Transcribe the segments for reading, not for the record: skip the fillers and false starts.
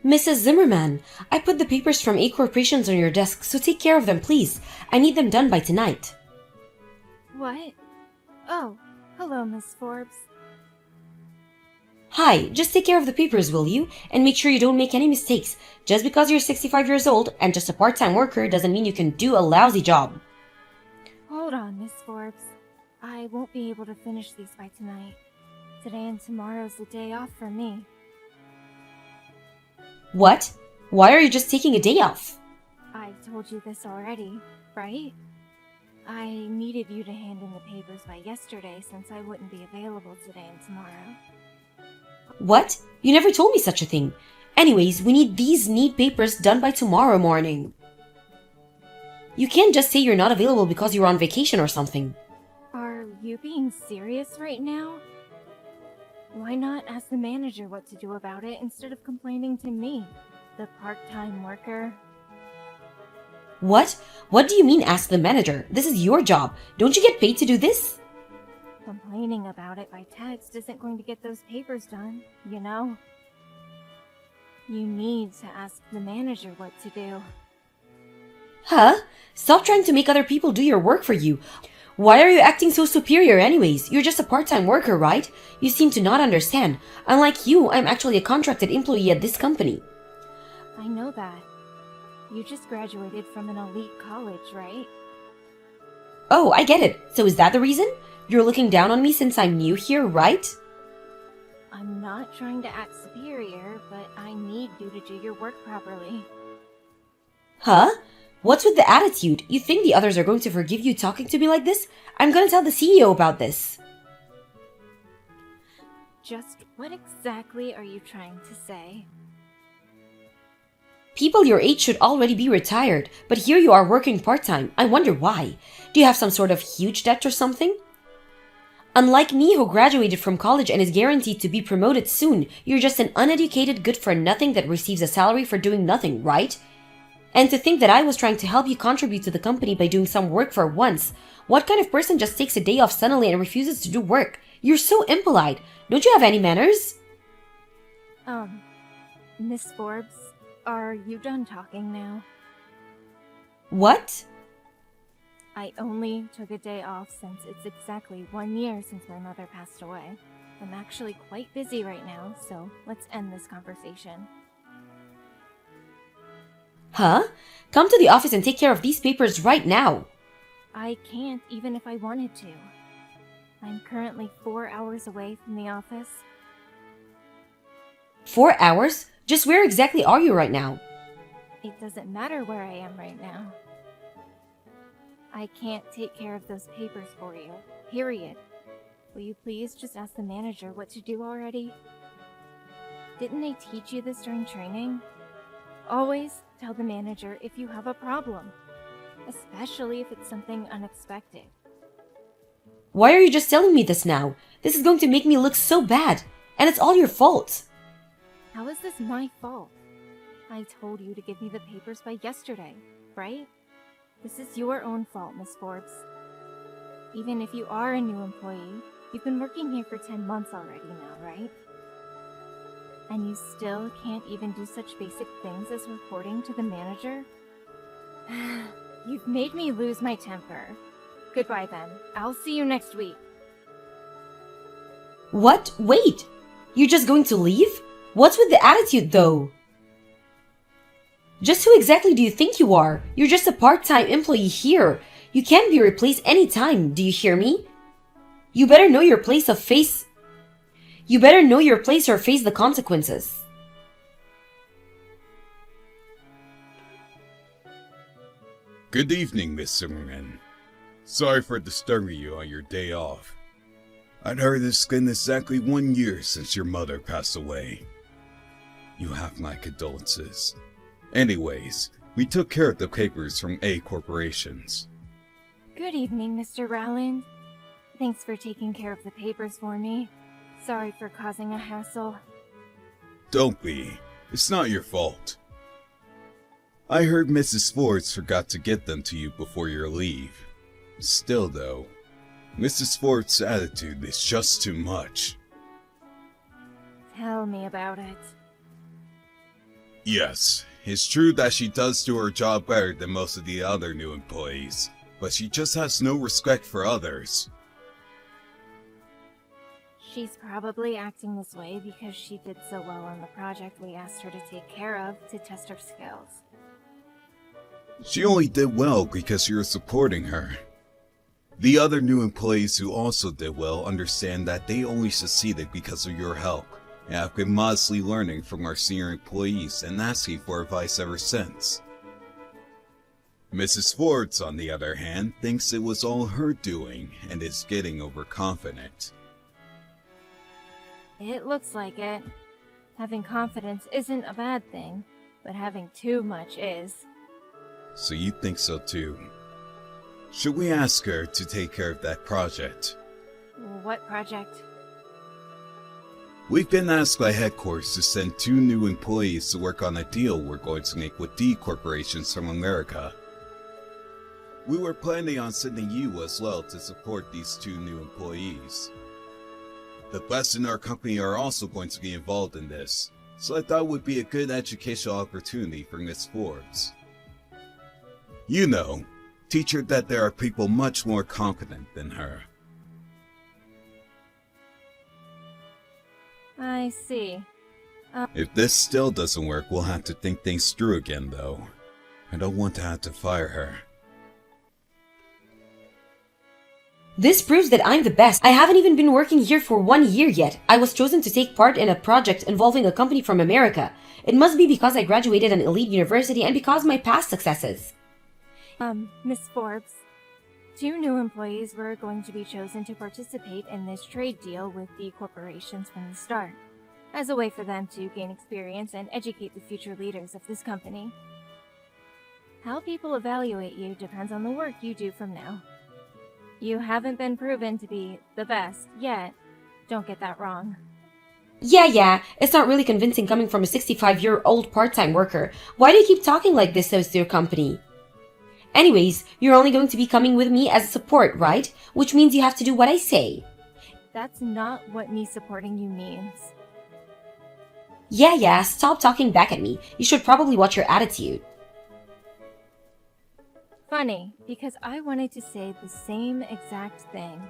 Mrs. Zimmerman, I put the papers from 8 corporations on your desk, so take care of them, please. I need them done by tonight. What? Oh, hello, Miss Forbes. Hi, just take care of the papers, will you? And make sure you don't make any mistakes. Just because you're 65 years old and just a part-time worker doesn't mean you can do a lousy job. Hold on, Miss Forbes. I won't be able to finish these by tonight. Today and tomorrow's the day off for me. What? Why are you just taking a day off? I told you this already, right? I needed you to hand in the papers by yesterday since I wouldn't be available today and tomorrow. What? You never told me such a thing. Anyways, we need these neat papers done by tomorrow morning. You can't just say you're not available because you're on vacation or something. Are you being serious right now? Why not ask the manager what to do about it instead of complaining to me, the part-time worker? What? What do you mean ask the manager? This is your job. Don't you get paid to do this? Complaining about it by text isn't going to get those papers done, you know? You need to ask the manager what to do. Huh? Stop trying to make other people do your work for you. Why are you acting so superior anyways? You're just a part-time worker, right? You seem to not understand. Unlike you, I'm actually a contracted employee at this company. I know that. You just graduated from an elite college, right? Oh, I get it. So is that the reason? You're looking down on me since I'm new here, right? I'm not trying to act superior, but I need you to do your work properly. Huh? What's with the attitude? You think the others are going to forgive you talking to me like this? I'm gonna tell the CEO about this. Just what exactly are you trying to say? People your age should already be retired, but here you are working part-time. I wonder why. Do you have some sort of huge debt or something? Unlike me who graduated from college and is guaranteed to be promoted soon, you're just an uneducated good-for-nothing that receives a salary for doing nothing, right? And to think that I was trying to help you contribute to the company by doing some work for once. What kind of person just takes a day off suddenly and refuses to do work? You're so impolite. Don't you have any manners? Miss Forbes, are you done talking now? What? I only took a day off since it's exactly 1 year since my mother passed away. I'm actually quite busy right now, so let's end this conversation. Huh? Come to the office and take care of these papers right now. I can't even if I wanted to. I'm currently 4 hours away from the office. 4 hours? Just where exactly are you right now? It doesn't matter where I am right now. I can't take care of those papers for you, period. Will you please just ask the manager what to do already? Didn't they teach you this during training? Always tell the manager if you have a problem, especially if it's something unexpected. Why are you just telling me this now? This is going to make me look so bad, and it's all your fault. How is this my fault? I told you to give me the papers by yesterday, right? This is your own fault, Miss Forbes. Even if you are a new employee, you've been working here for 10 months already now, right? And you still can't even do such basic things as reporting to the manager? You've made me lose my temper. Goodbye then. I'll see you next week. What? Wait! You're just going to leave? What's with the attitude, though? Just who exactly do you think you are? You're just a part-time employee here. You can't be replaced anytime, do you hear me? You better know your place or face the consequences. Good evening, Miss Zimmerman. Sorry for disturbing you on your day off. I'd heard it's been exactly 1 year since your mother passed away. You have my condolences. Anyways, we took care of the papers from 8 corporations. Good evening, Mr. Rowland. Thanks for taking care of the papers for me. Sorry for causing a hassle. Don't be. It's not your fault. I heard Mrs. Forbes forgot to get them to you before your leave. Still though, Mrs. Forbes' attitude is just too much. Tell me about it. Yes, it's true that she does do her job better than most of the other new employees, but she just has no respect for others. She's probably acting this way because she did so well on the project we asked her to take care of to test her skills. She only did well because you're supporting her. The other new employees who also did well understand that they only succeeded because of your help, and have been modestly learning from our senior employees and asking for advice ever since. Mrs. Forbes, on the other hand, thinks it was all her doing and is getting overconfident. It looks like it. Having confidence isn't a bad thing, but having too much is. So you think so too? Should we ask her to take care of that project? What project? We've been asked by headquarters to send 2 new employees to work on a deal we're going to make with D corporations from America. We were planning on sending you as well to support these 2 new employees. The best in our company are also going to be involved in this, so I thought it would be a good educational opportunity for Miss Forbes. You know, teach her that there are people much more competent than her. I see. If this still doesn't work, we'll have to think things through again, though. I don't want to have to fire her. This proves that I'm the best. I haven't even been working here for 1 year yet. I was chosen to take part in a project involving a company from America. It must be because I graduated an elite university and because of my past successes. Miss Forbes, 2 new employees were going to be chosen to participate in this trade deal with the corporations from the start, as a way for them to gain experience and educate the future leaders of this company. How people evaluate you depends on the work you do from now. You haven't been proven to be the best yet. Don't get that wrong. Yeah, it's not really convincing coming from a 65-year-old part-time worker. Why do you keep talking like this to your company? Anyways, you're only going to be coming with me as a support, right? Which means you have to do what I say. That's not what me supporting you means. Yeah, stop talking back at me. You should probably watch your attitude. Funny, because I wanted to say the same exact thing.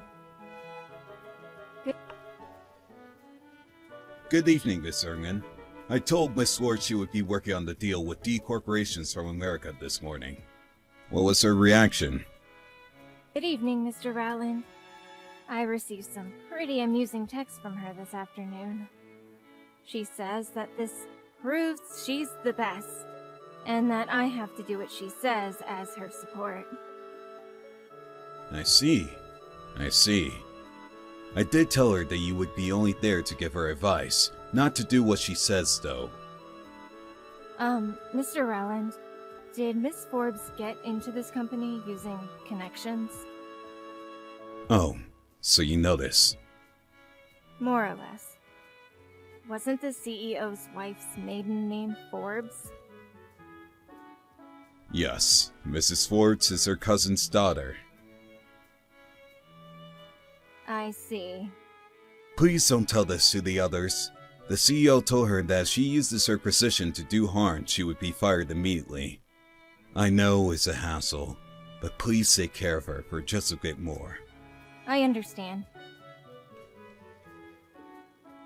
Good evening, Miss Erngin. I told Miss Forbes she would be working on the deal with D corporations from America this morning. What was her reaction? Good evening, Mr. Rowland. I received some pretty amusing texts from her this afternoon. She says that this proves she's the best, and that I have to do what she says as her support. I see. I did tell her that you would be only there to give her advice, not to do what she says, though. Mr. Rowland, did Miss Forbes get into this company using connections? Oh, so you know this. More or less. Wasn't the CEO's wife's maiden name Forbes? Yes, Mrs. Forbes is her cousin's daughter. I see. Please don't tell this to the others. The CEO told her that if she uses her position to do harm, she would be fired immediately. I know it's a hassle, but please take care of her for just a bit more. I understand.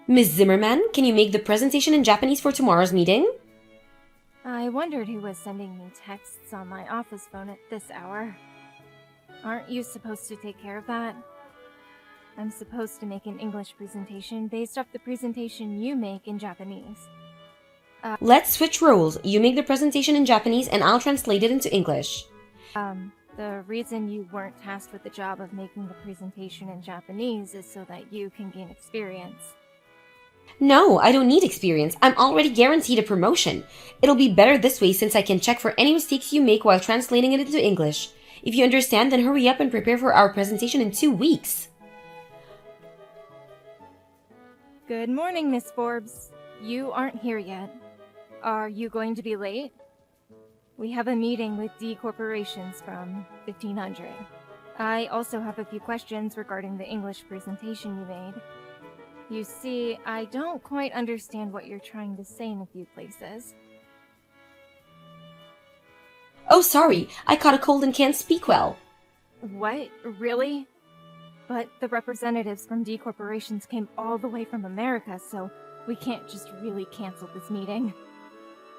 Ms. Zimmerman, can you make the presentation in Japanese for tomorrow's meeting? I wondered who was sending me texts on my office phone at this hour. Aren't you supposed to take care of that? I'm supposed to make an English presentation based off the presentation you make in Japanese. Let's switch roles. You make the presentation in Japanese and I'll translate it into English. The reason you weren't tasked with the job of making the presentation in Japanese is so that you can gain experience. No, I don't need experience. I'm already guaranteed a promotion. It'll be better this way since I can check for any mistakes you make while translating it into English. If you understand, then hurry up and prepare for our presentation in 2 weeks. Good morning, Miss Forbes. You aren't here yet. Are you going to be late? We have a meeting with D corporations from 1500. I also have a few questions regarding the English presentation you made. You see, I don't quite understand what you're trying to say in a few places. Oh, sorry, I caught a cold and can't speak well. What? Really? But the representatives from D corporations came all the way from America, so we can't just really cancel this meeting.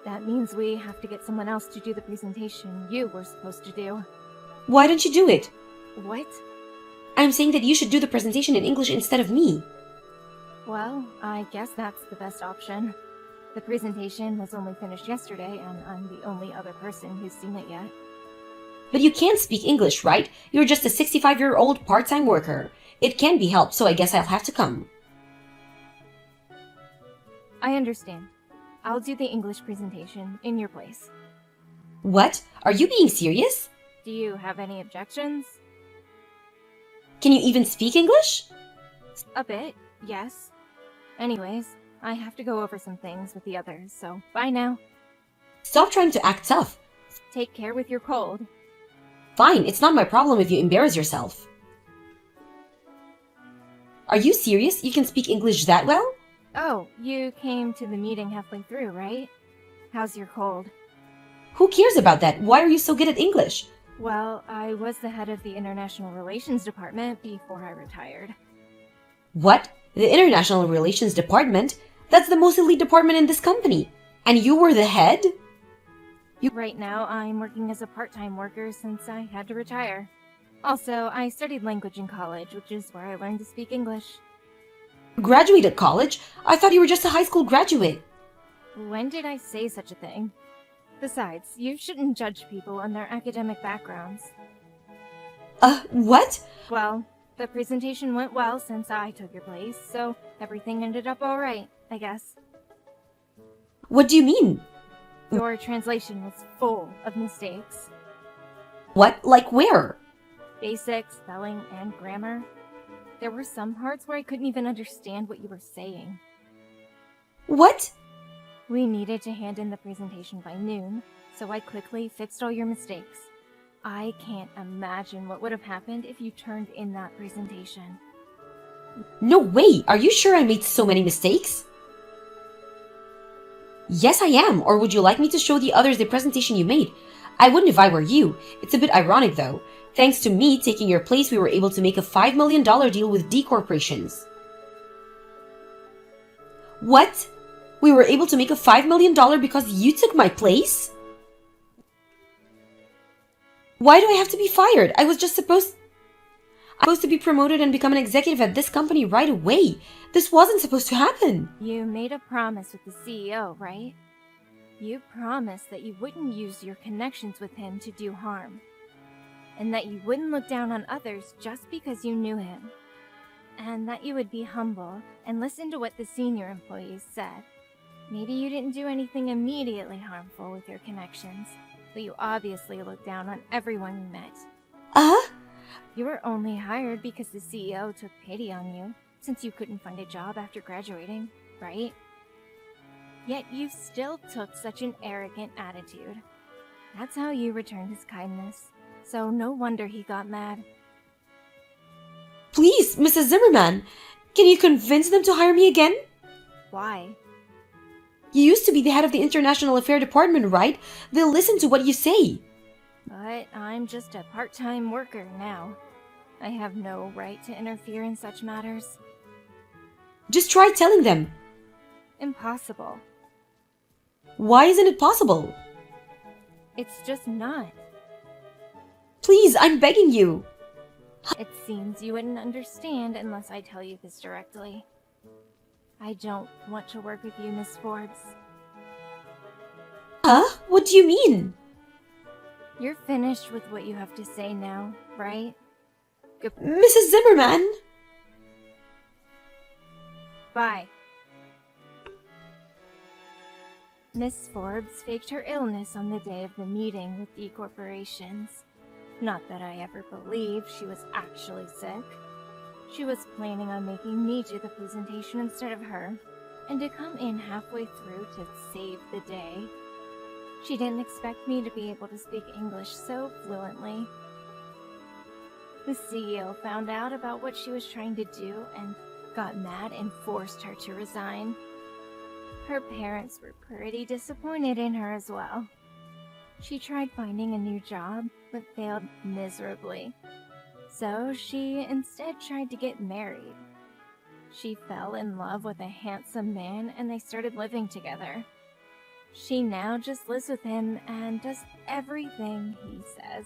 That means we have to get someone else to do the presentation you were supposed to do. Why don't you do it? What? I'm saying that you should do the presentation in English instead of me. Well, I guess that's the best option. The presentation was only finished yesterday, and I'm the only other person who's seen it yet. But you can't speak English, right? You're just a 65-year-old part-time worker. It can be helped, so I guess I'll have to come. I understand. I'll do the English presentation in your place. What? Are you being serious? Do you have any objections? Can you even speak English? A bit, yes. Anyways, I have to go over some things with the others, so bye now. Stop trying to act tough. Take care with your cold. Fine, it's not my problem if you embarrass yourself. Are you serious? You can speak English that well? Oh, you came to the meeting halfway through, right? How's your cold? Who cares about that? Why are you so good at English? Well, I was the head of the International Relations Department before I retired. What? The International Relations Department? That's the most elite department in this company. And you were the head? Right now, I'm working as a part-time worker since I had to retire. Also, I studied language in college, which is where I learned to speak English. Graduated college? I thought you were just a high school graduate. When did I say such a thing? Besides, you shouldn't judge people on their academic backgrounds. What? Well, the presentation went well since I took your place, so everything ended up alright, I guess. What do you mean? Your translation was full of mistakes. What? Like where? Basic spelling and grammar. There were some parts where I couldn't even understand what you were saying. What? We needed to hand in the presentation by noon, so I quickly fixed all your mistakes. I can't imagine what would have happened if you turned in that presentation. No way! Are you sure I made so many mistakes? Yes, I am. Or would you like me to show the others the presentation you made? I wouldn't if I were you. It's a bit ironic, though. Thanks to me taking your place, we were able to make a $5 million deal with D corporations. What? We were able to make a $5 million because you took my place? Why do I have to be fired? I was just supposed to be promoted and become an executive at this company right away. This wasn't supposed to happen. You made a promise with the CEO, right? You promised that you wouldn't use your connections with him to do harm. And that you wouldn't look down on others just because you knew him. And that you would be humble and listen to what the senior employees said. Maybe you didn't do anything immediately harmful with your connections, but you obviously looked down on everyone you met. You were only hired because the CEO took pity on you, since you couldn't find a job after graduating, right? Yet you still took such an arrogant attitude. That's how you returned his kindness, so no wonder he got mad. Please, Mrs. Zimmerman, can you convince them to hire me again? Why? You used to be the head of the International Affairs Department, right? They'll listen to what you say. But I'm just a part-time worker now. I have no right to interfere in such matters. Just try telling them. Impossible. Why isn't it possible? It's just not. Please, I'm begging you. It seems you wouldn't understand unless I tell you this directly. I don't want to work with you, Miss Forbes. Huh? What do you mean? You're finished with what you have to say now, right? Mrs. Zimmerman? Bye. Miss Forbes faked her illness on the day of the meeting with D corporations. Not that I ever believed she was actually sick. She was planning on making me do the presentation instead of her, and to come in halfway through to save the day. She didn't expect me to be able to speak English so fluently. The CEO found out about what she was trying to do and got mad and forced her to resign. Her parents were pretty disappointed in her as well. She tried finding a new job, but failed miserably. So she instead tried to get married. She fell in love with a handsome man and they started living together. She now just lives with him and does everything he says.